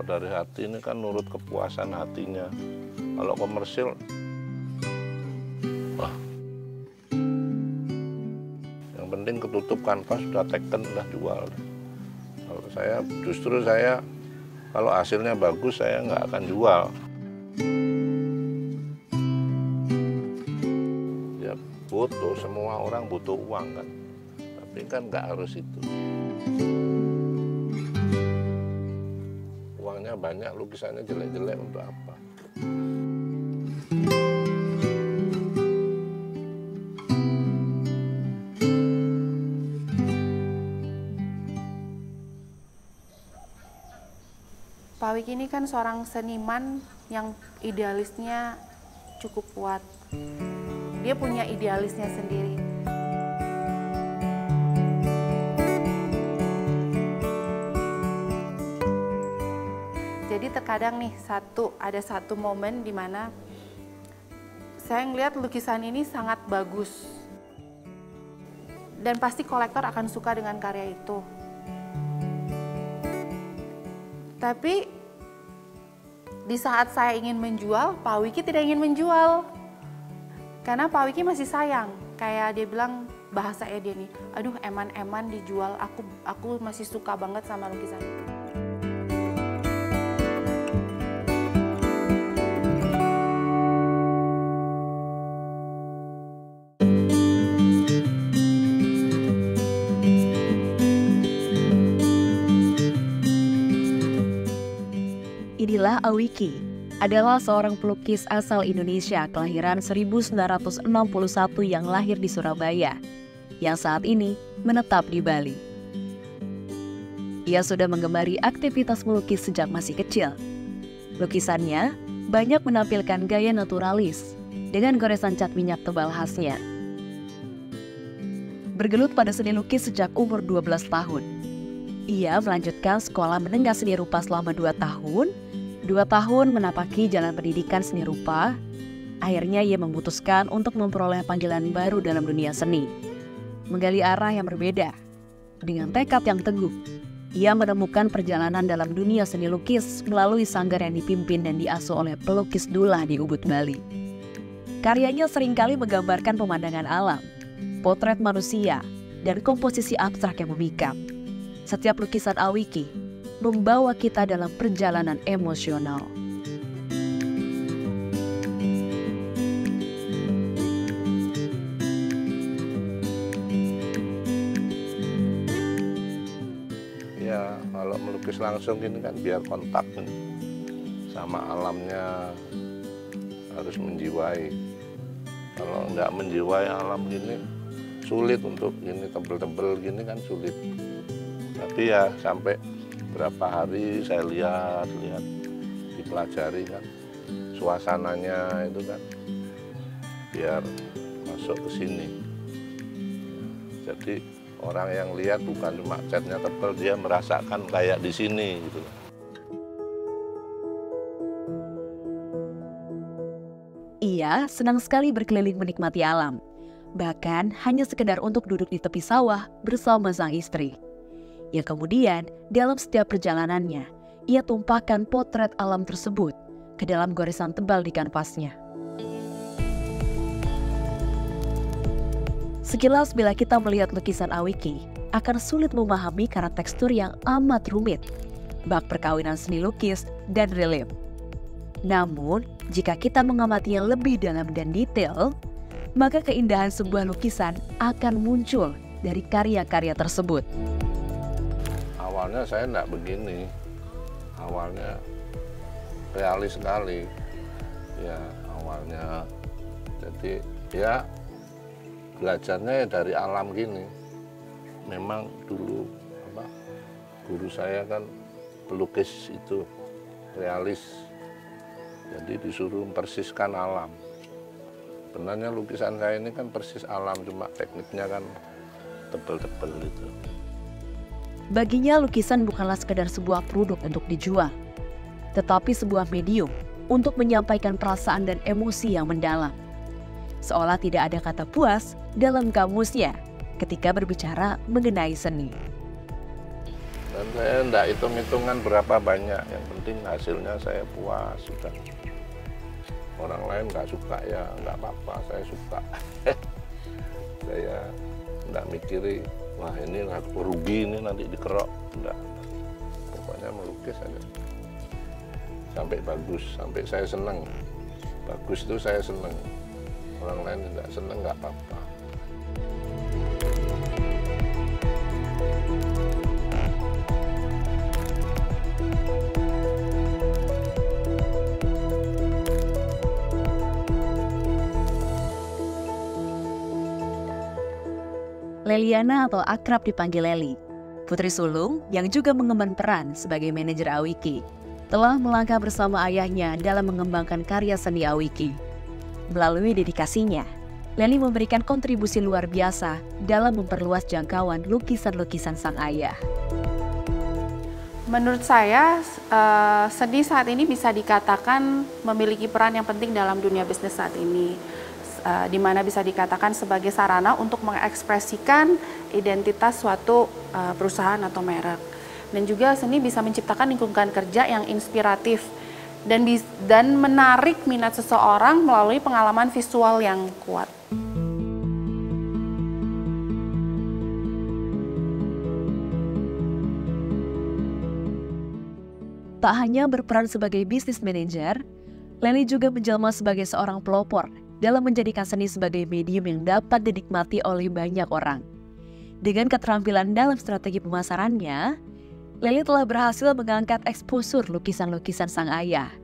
dari hati ini kan nurut kepuasan hatinya. Kalau komersil, wah, yang penting ketutup kanvas sudah taken, udah jual. Kalau saya justru kalau hasilnya bagus saya nggak akan jual. Ya butuh, semua orang butuh uang kan, tapi kan nggak harus itu. Uangnya banyak, lukisannya jelek-jelek untuk apa? Pak Wiki ini kan seorang seniman yang idealisnya cukup kuat. Dia punya idealisnya sendiri. Jadi terkadang nih ada satu momen di mana saya ngelihat lukisan ini sangat bagus. Dan pasti kolektor akan suka dengan karya itu. Tapi di saat saya ingin menjual, Pak Wiki tidak ingin menjual. Karena Pak Wiki masih sayang. Kayak dia bilang, bahasanya dia nih, aduh eman-eman dijual, aku masih suka banget sama lukisan itu. Inilah Awiki, adalah seorang pelukis asal Indonesia kelahiran 1961 yang lahir di Surabaya, yang saat ini menetap di Bali. Ia sudah menggemari aktivitas melukis sejak masih kecil. Lukisannya banyak menampilkan gaya naturalis dengan goresan cat minyak tebal khasnya. Bergelut pada seni lukis sejak umur 12 tahun. Ia melanjutkan sekolah menengah seni rupa selama 2 tahun. 2 tahun menapaki jalan pendidikan seni rupa. Akhirnya ia memutuskan untuk memperoleh panggilan baru dalam dunia seni. Menggali arah yang berbeda. Dengan tekad yang teguh, ia menemukan perjalanan dalam dunia seni lukis melalui sanggar yang dipimpin dan diasuh oleh pelukis Dullah di Ubud, Bali. Karyanya seringkali menggambarkan pemandangan alam, potret manusia, dan komposisi abstrak yang memikat. Setiap lukisan Awiki membawa kita dalam perjalanan emosional. Ya, kalau melukis langsung gini kan biar kontak sama alamnya, harus menjiwai. Kalau nggak menjiwai alam gini, sulit untuk gini tebel-tebel gini kan sulit. Tapi ya sampai berapa hari saya lihat, dipelajari kan suasananya itu kan biar masuk ke sini. Jadi orang yang lihat bukan cuma catnya tebal, dia merasakan kayak di sini gitu. Ia senang sekali berkeliling menikmati alam, bahkan hanya sekedar untuk duduk di tepi sawah bersama sang istri. Yang kemudian dalam setiap perjalanannya, ia tumpahkan potret alam tersebut ke dalam goresan tebal di kanvasnya. Sekilas bila kita melihat lukisan Awiki, akan sulit memahami karena tekstur yang amat rumit, bak perkawinan seni lukis dan relief. Namun, jika kita mengamatinya lebih dalam dan detail, maka keindahan sebuah lukisan akan muncul dari karya-karya tersebut. Awalnya saya enggak begini, awalnya realis sekali, ya awalnya. Jadi ya belajarnya ya dari alam gini. Memang dulu guru saya kan pelukis itu realis, jadi disuruh mempersiskan alam. Sebenarnya lukisan saya ini kan persis alam, cuma tekniknya kan tebel-tebel itu. Baginya lukisan bukanlah sekedar sebuah produk untuk dijual, tetapi sebuah medium untuk menyampaikan perasaan dan emosi yang mendalam. Seolah tidak ada kata puas dalam kamusnya ketika berbicara mengenai seni. Dan saya enggak hitung-hitungan berapa banyak, yang penting hasilnya saya puas sudah. Orang lain nggak suka ya nggak apa-apa, saya suka. Saya nggak mikirin, wah ini rugi ini nanti dikerok, enggak. Pokoknya melukis aja. Sampai bagus, sampai saya senang. Bagus itu saya senang. Orang lain tidak senang nggak apa-apa. Leliana atau akrab dipanggil Leli, putri sulung yang juga mengemban peran sebagai manajer Awiki, telah melangkah bersama ayahnya dalam mengembangkan karya seni Awiki. Melalui dedikasinya, Leli memberikan kontribusi luar biasa dalam memperluas jangkauan lukisan-lukisan sang ayah. Menurut saya, seni saat ini bisa dikatakan memiliki peran yang penting dalam dunia bisnis saat ini. Di mana bisa dikatakan sebagai sarana untuk mengekspresikan identitas suatu perusahaan atau merek. Dan juga seni bisa menciptakan lingkungan kerja yang inspiratif dan menarik minat seseorang melalui pengalaman visual yang kuat. Tak hanya berperan sebagai bisnis manajer, Leli juga menjelma sebagai seorang pelopor dalam menjadikan seni sebagai medium yang dapat dinikmati oleh banyak orang. Dengan keterampilan dalam strategi pemasarannya, Leli telah berhasil mengangkat eksposur lukisan-lukisan sang ayah,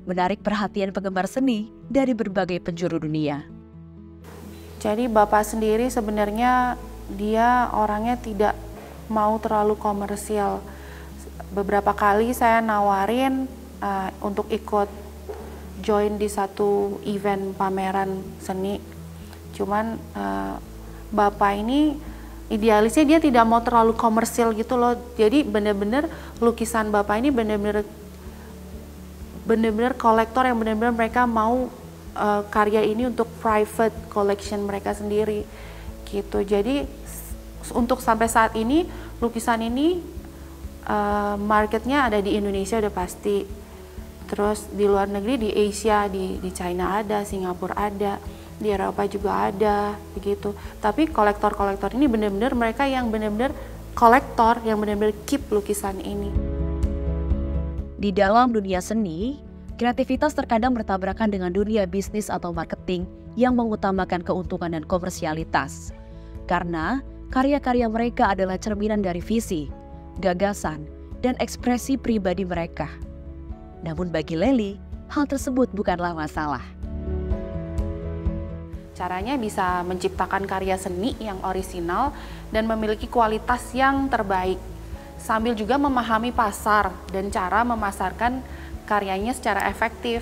menarik perhatian penggemar seni dari berbagai penjuru dunia. Jadi bapak sendiri sebenarnya dia orangnya tidak mau terlalu komersial. Beberapa kali saya nawarin untuk ikut join di satu event pameran seni. Cuman bapak ini idealisnya dia tidak mau terlalu komersil gitu loh. Jadi bener-bener lukisan bapak ini bener-bener kolektor yang bener-bener mereka mau karya ini untuk private collection mereka sendiri gitu. Jadi untuk sampai saat ini lukisan ini marketnya ada di Indonesia udah pasti. Terus di luar negeri, di Asia, di China ada, Singapura ada, di Eropa juga ada, begitu. Tapi kolektor-kolektor ini benar-benar mereka yang benar-benar kolektor, yang benar-benar keep lukisan ini. Di dalam dunia seni, kreativitas terkadang bertabrakan dengan dunia bisnis atau marketing yang mengutamakan keuntungan dan komersialitas. Karena karya-karya mereka adalah cerminan dari visi, gagasan, dan ekspresi pribadi mereka. Namun bagi Leli, hal tersebut bukanlah masalah. Caranya bisa menciptakan karya seni yang orisinal dan memiliki kualitas yang terbaik, sambil juga memahami pasar dan cara memasarkan karyanya secara efektif.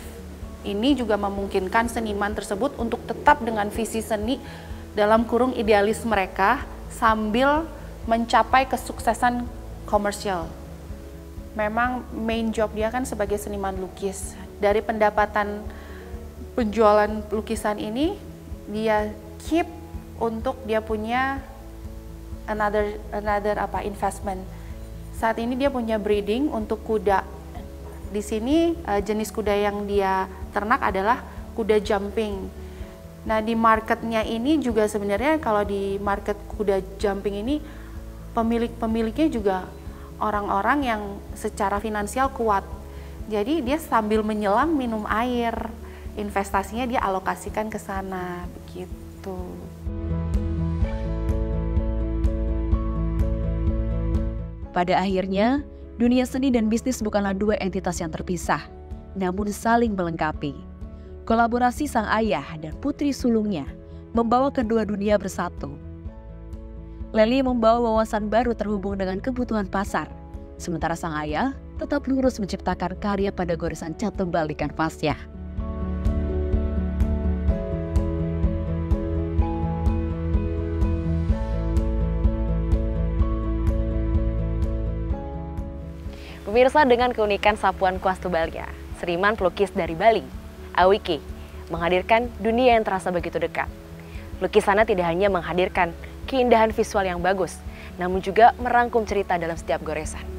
Ini juga memungkinkan seniman tersebut untuk tetap dengan visi seni dalam kurung idealis mereka sambil mencapai kesuksesan komersial. Memang main job dia kan sebagai seniman lukis. Dari pendapatan penjualan lukisan ini, dia keep untuk dia punya another investment. Saat ini dia punya breeding untuk kuda. Di sini jenis kuda yang dia ternak adalah kuda jumping. Nah di marketnya ini juga sebenarnya kalau di market kuda jumping ini pemiliknya juga orang-orang yang secara finansial kuat. Jadi dia sambil menyelam minum air, investasinya dia alokasikan ke sana, begitu. Pada akhirnya, dunia seni dan bisnis bukanlah dua entitas yang terpisah, namun saling melengkapi. Kolaborasi sang ayah dan putri sulungnya membawa kedua dunia bersatu. Leli membawa wawasan baru terhubung dengan kebutuhan pasar, sementara sang ayah tetap lurus menciptakan karya pada goresan cat tebal di kanvasnya. Pemirsa, dengan keunikan sapuan kuas tebalnya, seniman pelukis dari Bali, Awiki, menghadirkan dunia yang terasa begitu dekat. Lukisannya tidak hanya menghadirkan keindahan visual yang bagus, namun juga merangkum cerita dalam setiap goresan.